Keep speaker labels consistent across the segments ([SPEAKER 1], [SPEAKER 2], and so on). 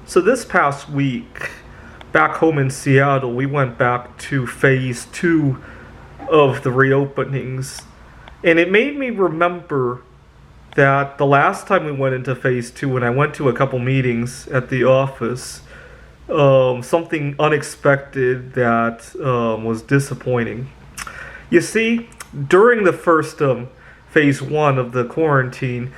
[SPEAKER 1] So this past week, back home in Seattle, we went back to phase two of the reopenings. And it made me remember that the last time we went into phase two, when I went to a couple meetings at the office, something unexpected that was disappointing. You see, during the first phase one of the quarantine,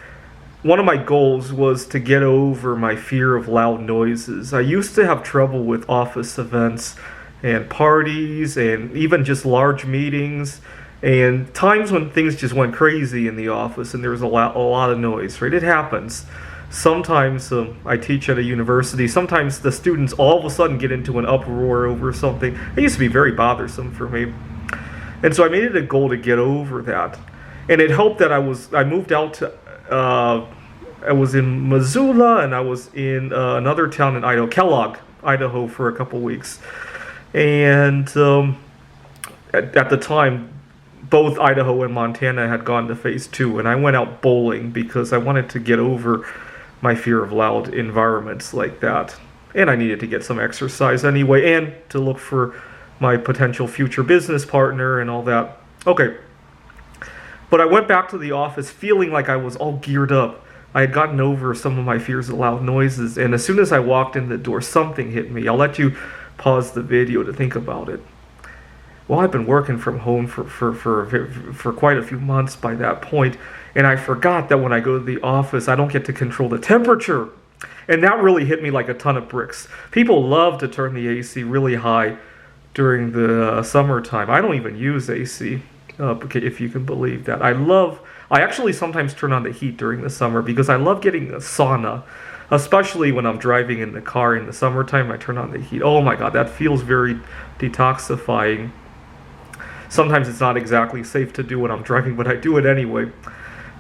[SPEAKER 1] one of my goals was to get over my fear of loud noises. I used to have trouble with office events and parties and even just large meetings and times when things just went crazy in the office and there was a lot of noise, right? It happens. Sometimes I teach at a university. Sometimes the students all of a sudden get into an uproar over something. It used to be very bothersome for me. And so I made it a goal to get over that. And it helped that I moved out to I was in Missoula and I was in another town in Idaho, Kellogg, Idaho, for a couple weeks. And at the time, both Idaho and Montana had gone to phase two, and I went out bowling because I wanted to get over my fear of loud environments like that. And I needed to get some exercise anyway, and to look for my potential future business partner and all that. Okay. But I went back to the office feeling like I was all geared up. I had gotten over some of my fears of loud noises, and as soon as I walked in the door, something hit me. I'll let you pause the video to think about it. Well, I've been working from home for quite a few months by that point, and I forgot that when I go to the office, I don't get to control the temperature. And that really hit me like a ton of bricks. People love to turn the AC really high during the summertime. I don't even use AC, if you can believe that. I actually sometimes turn on the heat during the summer because I love getting a sauna, especially when I'm driving in the car in the summertime. I turn on the heat. Oh my God, that feels very detoxifying. Sometimes it's not exactly safe to do when I'm driving, but I do it anyway.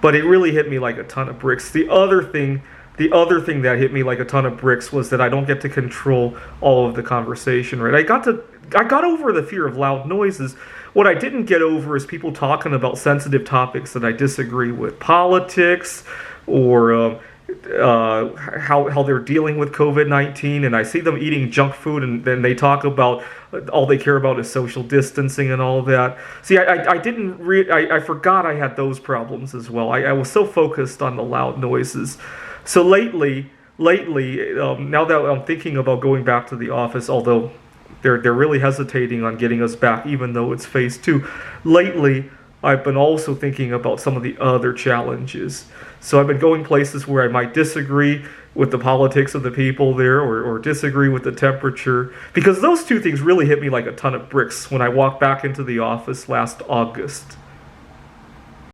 [SPEAKER 1] But it really hit me like a ton of bricks. The other thing that hit me like a ton of bricks was that I don't get to control all of the conversation, right? I got over the fear of loud noises. What I didn't get over is people talking about sensitive topics that I disagree with, politics, or how they're dealing with COVID-19, and I see them eating junk food, and then they talk about all they care about is social distancing and all of that. See, I forgot I had those problems as well. I was so focused on the loud noises. So lately, now that I'm thinking about going back to the office, although they're really hesitating on getting us back, even though it's phase two. Lately, I've been also thinking about some of the other challenges. So I've been going places where I might disagree with the politics of the people there, or disagree with the temperature, because those two things really hit me like a ton of bricks when I walked back into the office last August.